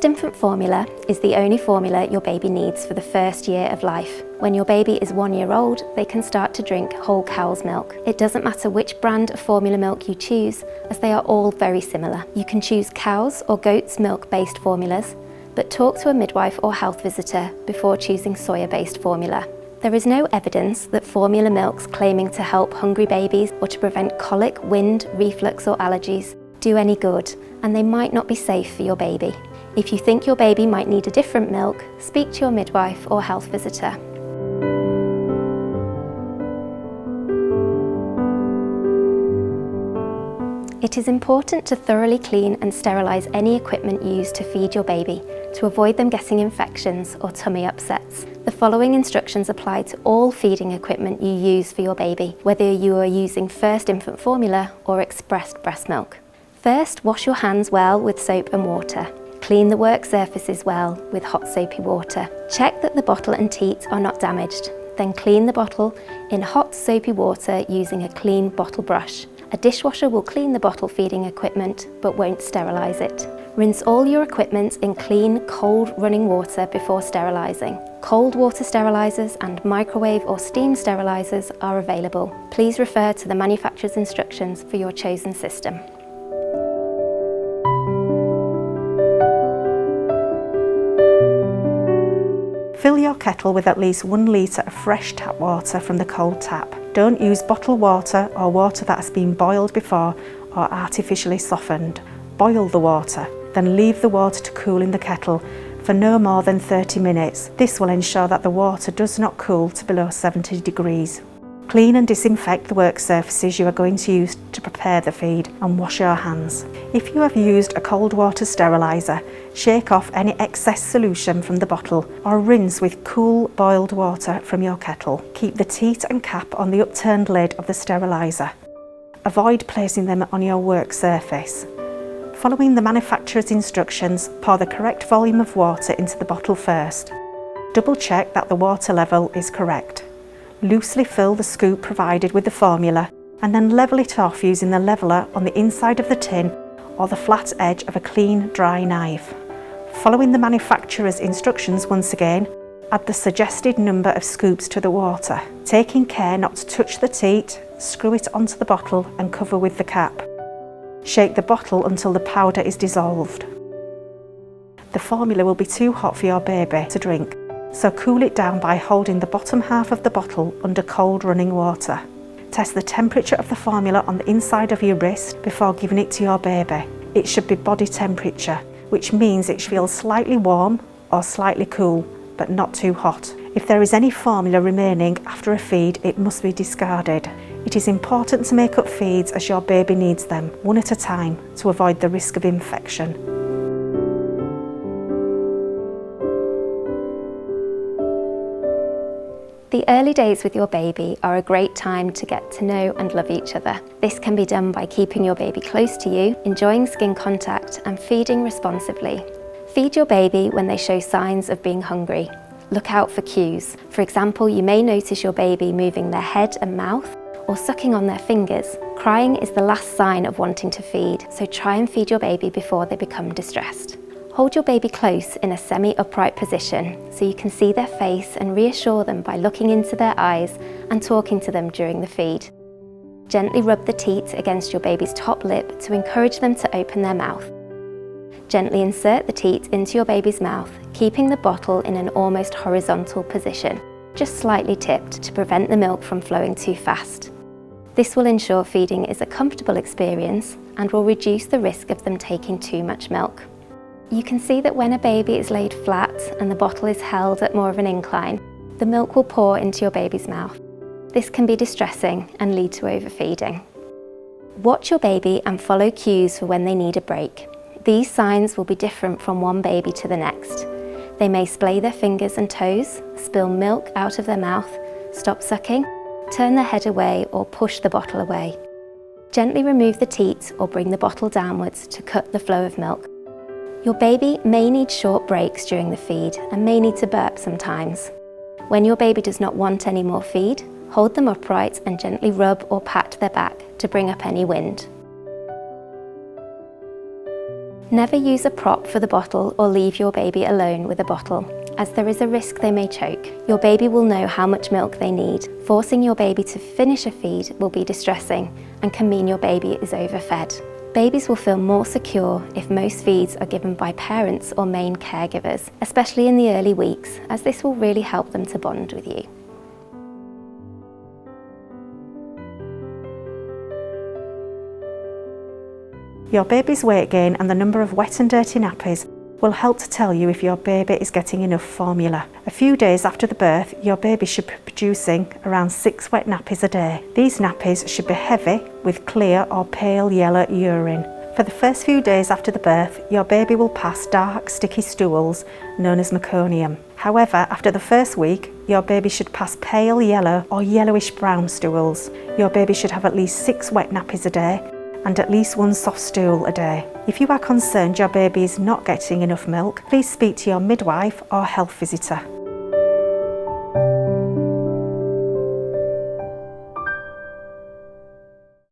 infant formula is the only formula your baby needs for the first year of life. When your baby is 1 year old, they can start to drink whole cow's milk. It doesn't matter which brand of formula milk you choose, as they are all very similar. You can choose cow's or goat's milk-based formulas, but talk to a midwife or health visitor before choosing soya-based formula. There is no evidence that formula milks claiming to help hungry babies or to prevent colic, wind, reflux or allergies do any good, and they might not be safe for your baby. If you think your baby might need a different milk, speak to your midwife or health visitor. It is important to thoroughly clean and sterilise any equipment used to feed your baby to avoid them getting infections or tummy upsets. The following instructions apply to all feeding equipment you use for your baby, whether you are using first infant formula or expressed breast milk. First, wash your hands well with soap and water. Clean the work surfaces well with hot soapy water. Check that the bottle and teat are not damaged. Then clean the bottle in hot soapy water using a clean bottle brush. A dishwasher will clean the bottle feeding equipment but won't sterilise it. Rinse all your equipment in clean, cold running water before sterilising. Cold water sterilisers and microwave or steam sterilisers are available. Please refer to the manufacturer's instructions for your chosen system. Fill your kettle with at least 1 litre of fresh tap water from the cold tap. Don't use bottled water or water that has been boiled before or artificially softened. Boil the water, then leave the water to cool in the kettle for no more than 30 minutes. This will ensure that the water does not cool to below 70 degrees. Clean and disinfect the work surfaces you are going to use to prepare the feed and wash your hands. If you have used a cold water steriliser, shake off any excess solution from the bottle or rinse with cool boiled water from your kettle. Keep the teat and cap on the upturned lid of the steriliser. Avoid placing them on your work surface. Following the manufacturer's instructions, pour the correct volume of water into the bottle first. Double check that the water level is correct. Loosely fill the scoop provided with the formula and then level it off using the leveller on the inside of the tin or the flat edge of a clean, dry knife. Following the manufacturer's instructions once again, add the suggested number of scoops to the water, taking care not to touch the teat, screw it onto the bottle and cover with the cap. Shake the bottle until the powder is dissolved. The formula will be too hot for your baby to drink, so cool it down by holding the bottom half of the bottle under cold running water. Test the temperature of the formula on the inside of your wrist before giving it to your baby. It should be body temperature, which means it feels slightly warm or slightly cool, but not too hot. If there is any formula remaining after a feed, it must be discarded. It is important to make up feeds as your baby needs them, one at a time, to avoid the risk of infection. The early days with your baby are a great time to get to know and love each other. This can be done by keeping your baby close to you, enjoying skin contact and feeding responsibly. Feed your baby when they show signs of being hungry. Look out for cues. For example, you may notice your baby moving their head and mouth or sucking on their fingers. Crying is the last sign of wanting to feed, so try and feed your baby before they become distressed. Hold your baby close in a semi-upright position so you can see their face and reassure them by looking into their eyes and talking to them during the feed. Gently rub the teat against your baby's top lip to encourage them to open their mouth. Gently insert the teat into your baby's mouth, keeping the bottle in an almost horizontal position, just slightly tipped to prevent the milk from flowing too fast. This will ensure feeding is a comfortable experience and will reduce the risk of them taking too much milk. You can see that when a baby is laid flat and the bottle is held at more of an incline, the milk will pour into your baby's mouth. This can be distressing and lead to overfeeding. Watch your baby and follow cues for when they need a break. These signs will be different from one baby to the next. They may splay their fingers and toes, spill milk out of their mouth, stop sucking, turn their head away or push the bottle away. Gently remove the teat or bring the bottle downwards to cut the flow of milk. Your baby may need short breaks during the feed and may need to burp sometimes. When your baby does not want any more feed, hold them upright and gently rub or pat their back to bring up any wind. Never use a prop for the bottle or leave your baby alone with a bottle, as there is a risk they may choke. Your baby will know how much milk they need. Forcing your baby to finish a feed will be distressing and can mean your baby is overfed. Babies will feel more secure if most feeds are given by parents or main caregivers, especially in the early weeks, as this will really help them to bond with you. Your baby's weight gain and the number of wet and dirty nappies will help to tell you if your baby is getting enough formula. A few days after the birth, your baby should be producing around 6 wet nappies a day. These nappies should be heavy with clear or pale yellow urine. For the first few days after the birth, your baby will pass dark, sticky stools known as meconium. However, after the first week, your baby should pass pale yellow or yellowish brown stools. Your baby should have at least 6 wet nappies a day and at least 1 soft stool a day. If you are concerned your baby is not getting enough milk, please speak to your midwife or health visitor.